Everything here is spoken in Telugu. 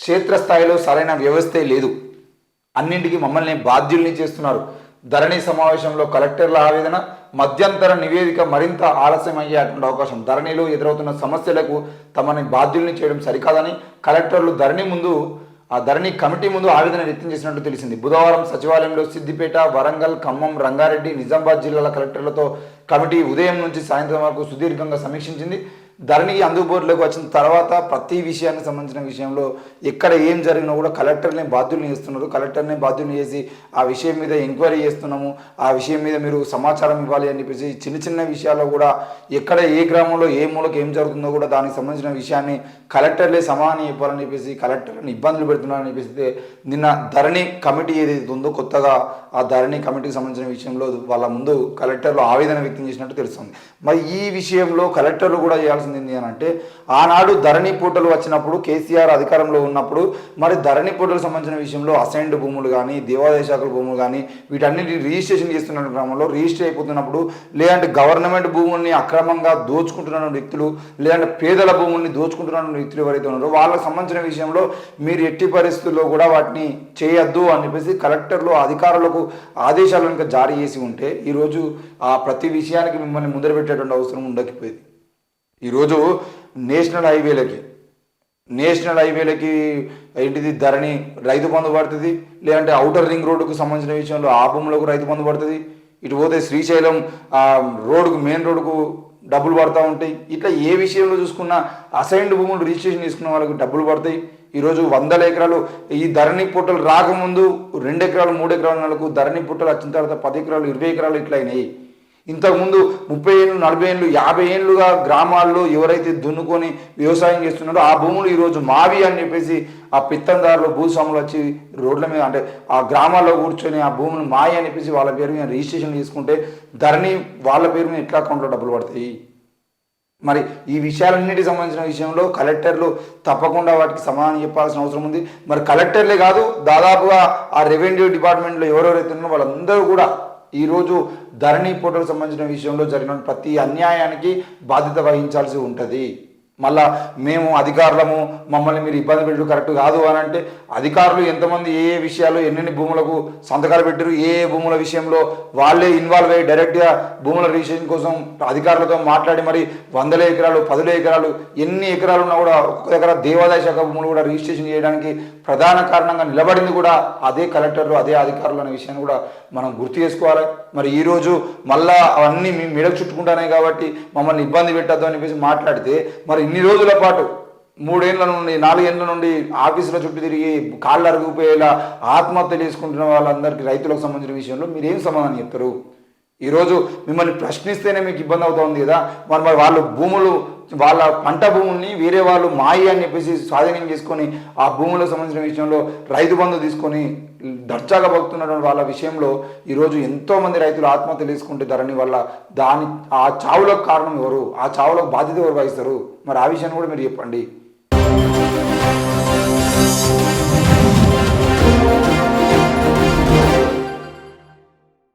క్షేత్రస్థాయిలో సరైన వ్యవస్థే లేదు. అన్నింటికి మమ్మల్ని బాధ్యుల్ని చేస్తున్నారు. ధరణి సమావేశంలో కలెక్టర్ల ఆవేదన, మధ్యంతర నివేదిక మరింత ఆలస్యం అయ్యేటువంటి అవకాశం. ధరణిలో ఎదురవుతున్న సమస్యలకు తమని బాధ్యుల్ని చేయడం సరికాదని కలెక్టర్లు ధరణి కమిటీ ముందు ఆవేదన వ్యక్తం చేసినట్టు తెలిసింది. బుధవారం సచివాలయంలో సిద్దిపేట, వరంగల్, ఖమ్మం, రంగారెడ్డి, నిజామాబాద్ జిల్లాల కలెక్టర్లతో కమిటీ ఉదయం నుంచి సాయంత్రం వరకు సుదీర్ఘంగా సమీక్షించింది. ధరణికి అందుబాటులోకి వచ్చిన తర్వాత ప్రతి విషయానికి సంబంధించిన విషయంలో ఎక్కడ ఏం జరిగినా కూడా కలెక్టర్ని బాధ్యుల్ని చేస్తున్నారు. కలెక్టర్ని బాధ్యుల్ని చేసి ఆ విషయం మీద ఎంక్వైరీ చేస్తున్నాము, ఆ విషయం మీద మీరు సమాచారం ఇవ్వాలి అని చెప్పేసి చిన్న చిన్న విషయాల్లో కూడా ఎక్కడ ఏ గ్రామంలో ఏ మూలకు ఏం జరుగుతుందో కూడా దానికి సంబంధించిన విషయాన్ని కలెక్టర్లే సమాధానం చెప్పాలని చెప్పేసి కలెక్టర్ని ఇబ్బందులు పెడుతున్నారని చెప్పేసి నిన్న ధరణి కమిటీ ఏదైతే ఉందో కొత్తగా ఆ ధరణి కమిటీకి సంబంధించిన విషయంలో వాళ్ళ ముందు కలెక్టర్లు ఆవేదన వ్యక్తం చేసినట్టు తెలుస్తుంది. మరి ఈ విషయంలో కలెక్టర్లు కూడా చేయాల్సింది ఏంటి అని అంటే, ఆనాడు ధరణి పోర్టల్ వచ్చినప్పుడు కేసీఆర్ అధికారంలో ఉన్నప్పుడు మరి ధరణి పోర్టల్ సంబంధించిన విషయంలో అసైన్డ్ భూములు కానీ దేవాదాయ శాఖల భూములు కానీ వీటన్నిటి రిజిస్ట్రేషన్ చేస్తున్న క్రమంలో రిజిస్టర్ అయిపోతున్నప్పుడు, లేదంటే గవర్నమెంట్ భూముల్ని అక్రమంగా దోచుకుంటున్న వ్యక్తులు, లేదంటే పేదల భూముల్ని దోచుకుంటున్న వ్యక్తులు ఎవరైతే ఉన్నారో వాళ్ళకి సంబంధించిన విషయంలో మీరు ఎట్టి పరిస్థితుల్లో కూడా వాటిని చేయొద్దు అని చెప్పేసి కలెక్టర్లు అధికారులకు ఆదేశాలను ఇంకా జారీ చేసి ఉంటే ఈరోజు ఆ ప్రతి విషయానికి మిమ్మల్ని ముందర పెట్టేటువంటి అవసరం ఉండకపోయేది. ఈరోజు నేషనల్ హైవేలకి ఏంటిది ధరణి రైతు బంధు పడుతుంది, లేదంటే ఔటర్ రింగ్ రోడ్డుకు సంబంధించిన విషయంలో ఆ భూములకు రైతు బంధు పడుతుంది, ఇటు పోతే శ్రీశైలం రోడ్డుకు మెయిన్ రోడ్డుకు డబ్బులు పడుతూ ఉంటాయి. ఇట్లా ఏ విషయంలో చూసుకున్నా అసైన్డ్ భూములు రిజిస్ట్రేషన్ చేసుకున్న వాళ్ళకి డబ్బులు పడతాయి. ఈరోజు 100 ఎకరాలు ఈ ధరణి పోర్టల్ రాకముందు 2 ఎకరాలు 3 ఎకరాల నెలకు, ధరణి పోర్టల్ వచ్చిన తర్వాత 10 ఎకరాలు 20 ఎకరాలు ఇట్లా అయినాయి. ఇంతకుముందు 30 ఏళ్ళు 40 ఏళ్ళు 50 ఏళ్ళుగా గ్రామాల్లో ఎవరైతే దున్నుకొని వ్యవసాయం చేస్తున్నారో ఆ భూములు ఈరోజు మావి అని చెప్పేసి ఆ పిత్తందారులు భూస్వాములు వచ్చి రోడ్ల మీద అంటే ఆ గ్రామాల్లో కూర్చొని ఆ భూములు మాయి అని చెప్పేసి వాళ్ళ పేరు మీద రిజిస్ట్రేషన్ చేసుకుంటే ధరణి వాళ్ళ పేరు మీద ఎట్లా అకౌంట్లో డబ్బులు పడతాయి? మరి ఈ విషయాలన్నిటికి సంబంధించిన విషయంలో కలెక్టర్లు తప్పకుండా వాటికి సమాధానం చెప్పాల్సిన అవసరం ఉంది. మరి కలెక్టర్లే కాదు, దాదాపుగా ఆ రెవెన్యూ డిపార్ట్మెంట్లో ఎవరెవరైతే ఉన్నారో వాళ్ళందరూ కూడా ఈరోజు ధరణి పోర్టల్ సంబంధించిన విషయంలో జరిగిన ప్రతి అన్యాయానికి బాధ్యత వహించాల్సి ఉంటుంది. మళ్ళా మేము అధికారులము, మమ్మల్ని మీరు ఇబ్బంది పెట్టడం కరెక్ట్ కాదు అని అంటే అధికారులు ఎంతమంది ఏ విషయాలు ఎన్నెన్ని భూములకు సంతకాలు పెట్టారు, ఏ భూముల విషయంలో వాళ్ళే ఇన్వాల్వ్ అయ్యి డైరెక్ట్గా భూముల రిజిస్ట్రేషన్ కోసం అధికారులతో మాట్లాడి మరి 100 ఎకరాలు 10 ఎకరాలు ఎన్ని ఎకరాలు ఉన్నా కూడా ఒక్కొక్క దగ్గర దేవాదాయ శాఖ భూములు కూడా రిజిస్ట్రేషన్ చేయడానికి ప్రధాన కారణంగా నిలబడింది కూడా అదే కలెక్టర్లు అదే అధికారులు అనే విషయాన్ని కూడా మనం గుర్తు చేసుకోవాలి. మరి ఈరోజు మళ్ళా అవన్నీ మీ మెడకు చుట్టుకుంటానే కాబట్టి మమ్మల్ని ఇబ్బంది పెట్టద్దు అని చెప్పేసి మాట్లాడితే మరి ఇన్ని రోజుల పాటు 3 ఏళ్ల నుండి 4 ఏళ్ల నుండి ఆఫీసుల చుట్టూ తిరిగి కాళ్ళు అరుగుపోయేలా ఆత్మహత్యలు చేసుకుంటున్న వాళ్ళందరికీ రైతులకు సంబంధించిన విషయంలో మీరేం సమాధానం చెప్తారు? ఈరోజు మిమ్మల్ని ప్రశ్నిస్తేనే మీకు ఇబ్బంది అవుతుంది కదా. మరి వాళ్ళ భూములు వాళ్ళ పంట భూముల్ని వేరే వాళ్ళు మాయి అని చెప్పేసి స్వాధీనం చేసుకొని ఆ భూములకు సంబంధించిన విషయంలో రైతు బంధు తీసుకొని దర్జాగా బతుకుతున్నటువంటి వాళ్ళ విషయంలో ఈరోజు ఎంతోమంది రైతులు ఆత్మహత్యలు చేసుకుంటే ధరణి వల్ల ఆ చావులకు కారణం ఎవరు? ఆ చావులకు బాధ్యత ఎవరు వహిస్తారు? మరి ఆ విషయాన్ని కూడా మీరు చెప్పండి.